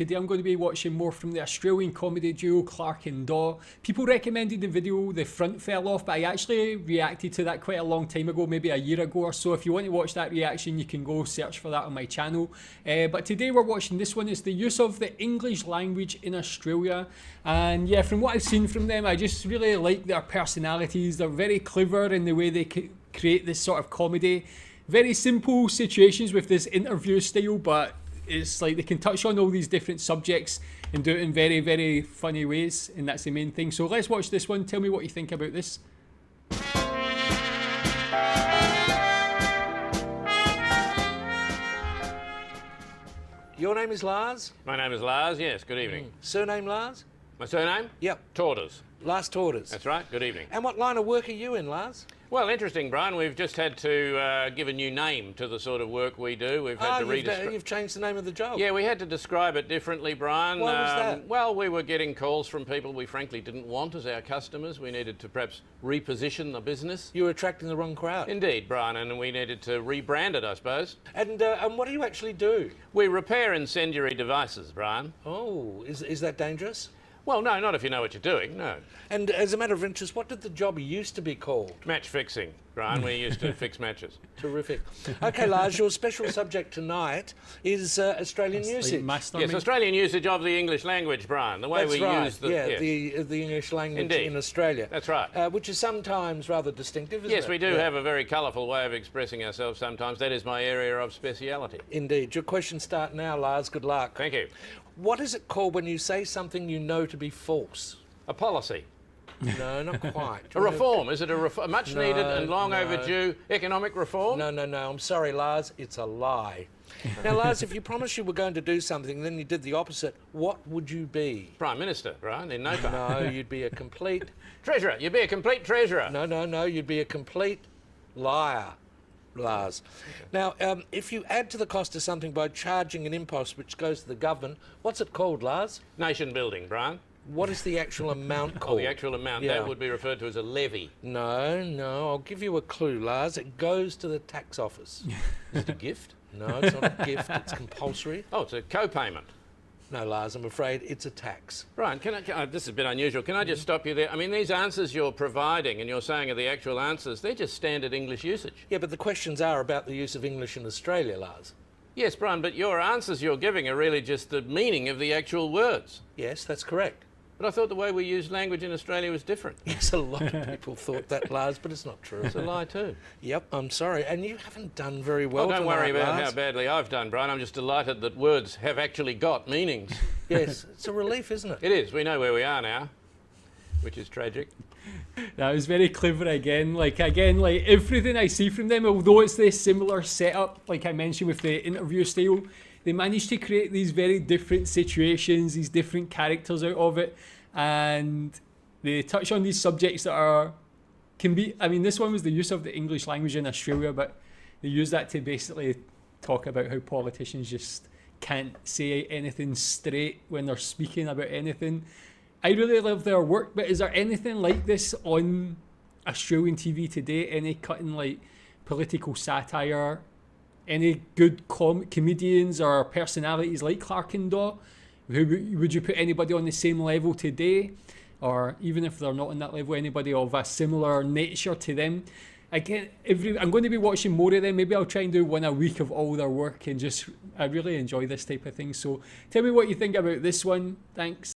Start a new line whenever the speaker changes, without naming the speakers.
today I'm going to be watching more from the Australian comedy duo Clarke and Dawe. People recommended the video, The Front Fell Off, but I actually reacted to that quite a long time ago, maybe a year ago or so. If you want to watch that reaction, you can go search for that on my channel. But today we're watching this one. It's the use of the English language in Australia. And yeah, from what I've seen from them, I just really like their personalities. They're very clever in the way they create this sort of comedy. Very simple situations with this interview style, but it's like they can touch on all these different subjects and do it in very, very funny ways, and that's the main thing. So let's watch this one. Tell me what you think about this.
Your name is Lars?
My name is Lars, yes, good evening.
Surname Lars?
My surname?
Yep.
Tortoise.
Lars Tortoise.
That's right, good evening.
And what line of work are you in, Lars?
Well, interesting, Brian. We've just had to give a new name to the sort of work we do. We've had to
you've changed the name of the job.
Yeah, we had to describe it differently, Brian.
Why was that?
Well, we were getting calls from people we frankly didn't want as our customers. We needed to perhaps reposition the business.
You were attracting the wrong crowd.
Indeed, Brian, and we needed to rebrand it, I suppose.
And what do you actually do?
We repair incendiary devices, Brian.
Oh, is that dangerous?
Well, no, not if you know what you're doing, no.
And as a matter of interest, what did the job used to be called?
Match fixing, Brian. We used to fix matches.
Terrific. Okay, Lars, your special subject tonight is Australian usage.
Yes, Australian usage of the English language, Brian. The way
That's
we
right.
use the...
Yeah,
yes.
the English language
Indeed.
in Australia.
That's right.
Which is sometimes rather distinctive, isn't it?
Yes, we do have a very colourful way of expressing ourselves sometimes. That is my area of speciality.
Indeed. Your questions start now, Lars. Good luck.
Thank you.
What is it called when you say something you know to be false?
A policy.
No, not quite.
A reform. Is it a much needed and long overdue economic reform?
No. I'm sorry, Lars. It's a lie. Now, Lars, if you promised you were going to do something, then you did the opposite, what would you be?
Prime Minister, Brian, in no time.
No, you'd be a complete...
Treasurer. You'd be a complete treasurer.
No. You'd be a complete liar, Lars. Okay. Now, if you add to the cost of something by charging an impost which goes to the government, what's it called, Lars?
Nation building, Brian.
What is the actual amount called?
Oh, the actual amount, that would be referred to as a levy.
No, I'll give you a clue, Lars. It goes to the tax office.
Is it a gift?
No, it's not a gift, it's compulsory.
Oh, it's a co-payment.
No, Lars, I'm afraid it's a tax.
Brian, this is a bit unusual. Can I just stop you there? I mean, these answers you're providing and you're saying are the actual answers, they're just standard English usage.
Yeah, but the questions are about the use of English in Australia, Lars.
Yes, Brian, but your answers you're giving are really just the meaning of the actual words.
Yes, that's correct.
But I thought the way we use language in Australia was different.
Yes, a lot of people thought that, Lars, but it's not true.
It's a lie too.
Yep, I'm sorry. And you haven't done very well
don't worry about
Lars.
how badly I've done, Brian. I'm just delighted that words have actually got meanings.
Yes, it's a relief, isn't it?
It is. We know where we are now, which is tragic.
That was very clever again. Like everything I see from them, although it's the similar setup, like I mentioned with the interview style, they managed to create these very different situations, these different characters out of it. And they touch on these subjects that can be, I mean, this one was the use of the English language in Australia, but they use that to basically talk about how politicians just can't say anything straight when they're speaking about anything. I really love their work, but is there anything like this on Australian TV today? Any cutting like political satire? Any good comedians or personalities like Clarke and Dawe? Would you put anybody on the same level today? Or even if they're not on that level, anybody of a similar nature to them? Again, I'm going to be watching more of them. Maybe I'll try and do one a week of all their work, and I really enjoy this type of thing. So tell me what you think about this one. Thanks.